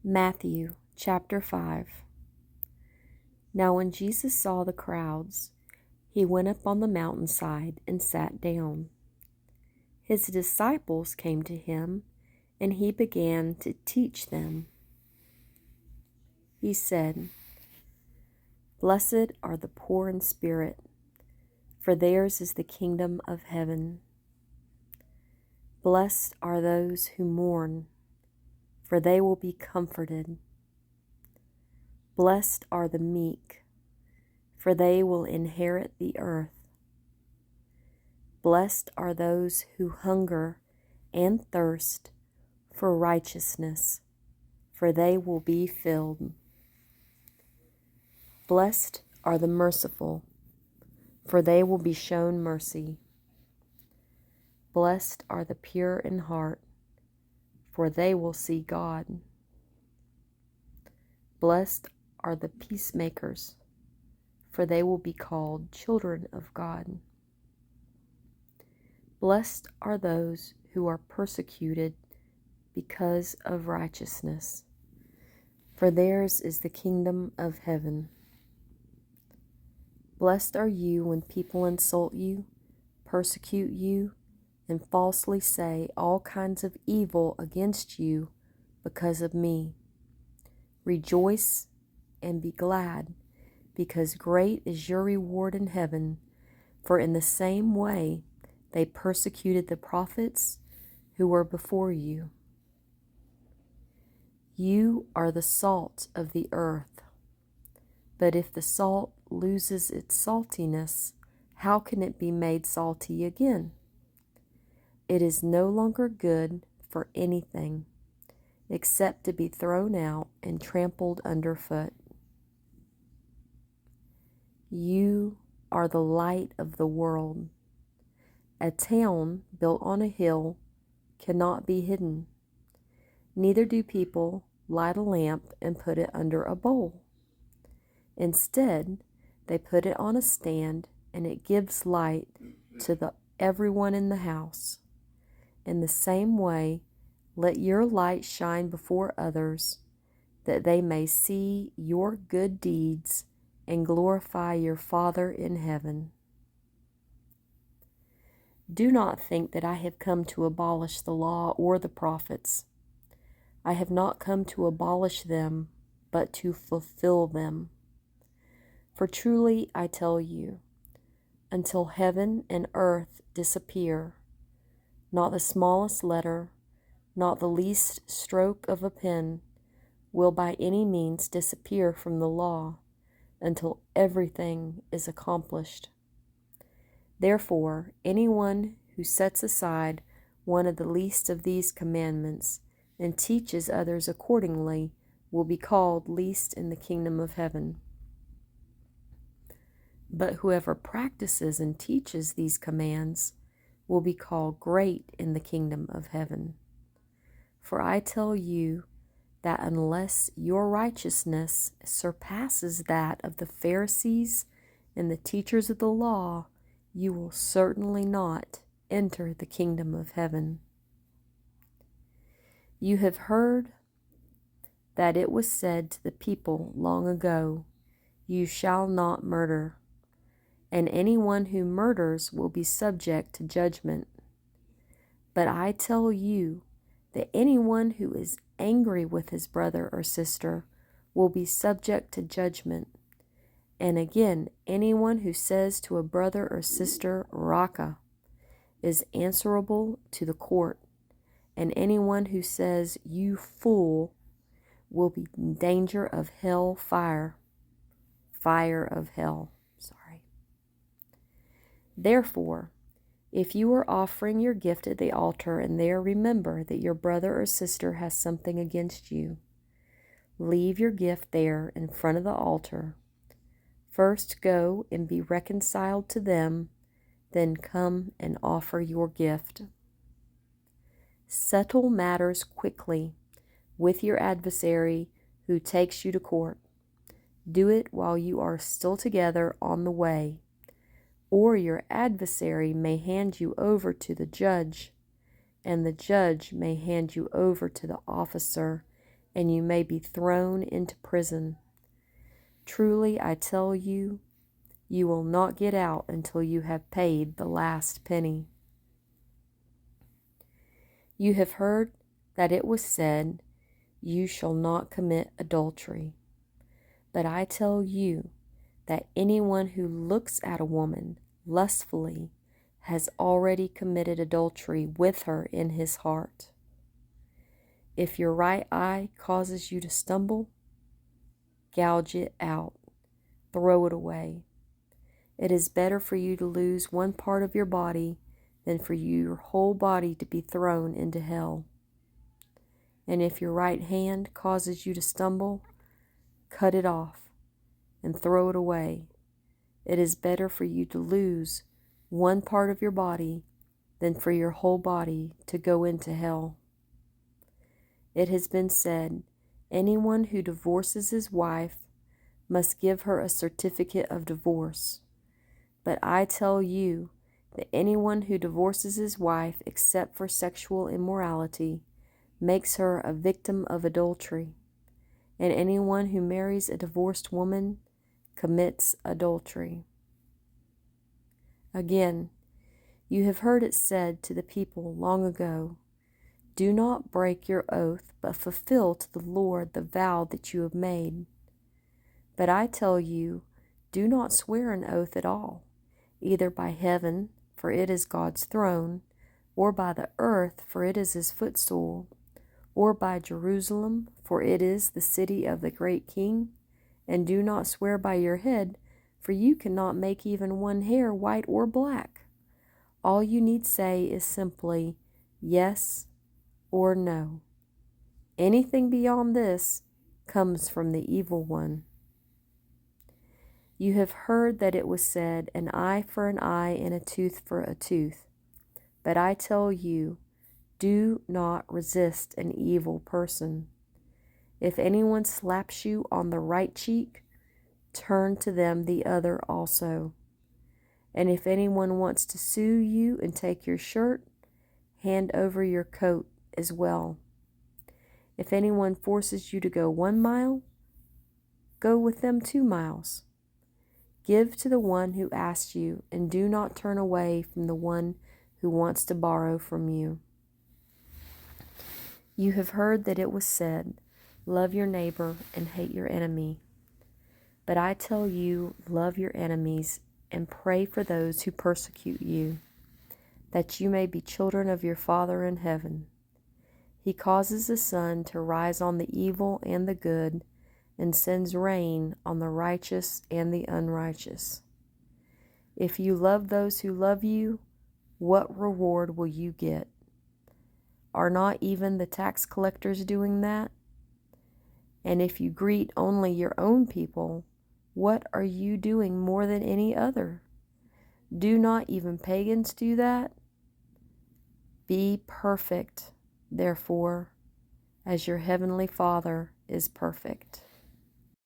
Matthew chapter 5. Now when Jesus saw the crowds, he went up on the mountainside and sat down. His disciples came to him, and he began to teach them. He said, "Blessed are the poor in spirit, for theirs is the kingdom of heaven. Blessed are those who mourn, for they will be comforted. Blessed are the meek, for they will inherit the earth. Blessed are those who hunger and thirst for righteousness, for they will be filled. Blessed are the merciful, for they will be shown mercy. Blessed are the pure in heart, for they will see God. Blessed are the peacemakers, for they will be called children of God. Blessed are those who are persecuted because of righteousness, for theirs is the kingdom of heaven. Blessed are you when people insult you, persecute you, and falsely say all kinds of evil against you because of me. Rejoice and be glad, because great is your reward in heaven, for in the same way they persecuted the prophets who were before you. You are the salt of the earth, but if the salt loses its saltiness, how can it be made salty again? It is no longer good for anything except to be thrown out and trampled underfoot. You are the light of the world. A town built on a hill cannot be hidden. Neither do people light a lamp and put it under a bowl. Instead, they put it on a stand, and it gives light to everyone in the house. In the same way, let your light shine before others, that they may see your good deeds and glorify your Father in heaven. Do not think that I have come to abolish the law or the prophets. I have not come to abolish them, but to fulfill them. For truly I tell you, until heaven and earth disappear, not the smallest letter, not the least stroke of a pen, will by any means disappear from the law, until everything is accomplished. Therefore, anyone who sets aside one of the least of these commandments and teaches others accordingly will be called least in the kingdom of heaven. But whoever practices and teaches these commands will be called great in the kingdom of heaven. For I tell you that unless your righteousness surpasses that of the Pharisees and the teachers of the law, you will certainly not enter the kingdom of heaven. You have heard that it was said to the people long ago, "You shall not murder," and anyone who murders will be subject to judgment. But I tell you that anyone who is angry with his brother or sister will be subject to judgment. And again, anyone who says to a brother or sister, "Raka," is answerable to the court. And anyone who says, "You fool," will be in danger of hell fire of hell. Therefore, if you are offering your gift at the altar and there remember that your brother or sister has something against you, leave your gift there in front of the altar. First go and be reconciled to them, then come and offer your gift. Settle matters quickly with your adversary who takes you to court. Do it while you are still together on the way, or your adversary may hand you over to the judge, and the judge may hand you over to the officer, and you may be thrown into prison. Truly, I tell you, you will not get out until you have paid the last penny. You have heard that it was said, you shall not commit adultery. But I tell you that anyone who looks at a woman lustfully has already committed adultery with her in his heart. If your right eye causes you to stumble, gouge it out, throw it away. It is better for you to lose one part of your body than for your whole body to be thrown into hell. And if your right hand causes you to stumble, cut it off and throw it away. It is better for you to lose one part of your body than for your whole body to go into hell. It has been said, anyone who divorces his wife must give her a certificate of divorce. But I tell you that anyone who divorces his wife except for sexual immorality makes her a victim of adultery, and anyone who marries a divorced woman commits adultery. Again, you have heard it said to the people long ago, do not break your oath, but fulfill to the Lord the vow that you have made. But I tell you, do not swear an oath at all, either by heaven, for it is God's throne, or by the earth, for it is his footstool, or by Jerusalem, for it is the city of the great King. And do not swear by your head, for you cannot make even one hair white or black. All you need say is simply yes or no. Anything beyond this comes from the evil one. You have heard that it was said, an eye for an eye and a tooth for a tooth. But I tell you, do not resist an evil person. If anyone slaps you on the right cheek, turn to them the other also. And if anyone wants to sue you and take your shirt, hand over your coat as well. If anyone forces you to go 1 mile, go with them 2 miles. Give to the one who asks you, and do not turn away from the one who wants to borrow from you. You have heard that it was said, love your neighbor and hate your enemy. But I tell you, love your enemies and pray for those who persecute you, that you may be children of your Father in heaven. He causes the sun to rise on the evil and the good, and sends rain on the righteous and the unrighteous. If you love those who love you, what reward will you get? Are not even the tax collectors doing that? And if you greet only your own people, what are you doing more than any other? Do not even pagans do that? Be perfect, therefore, as your heavenly Father is perfect.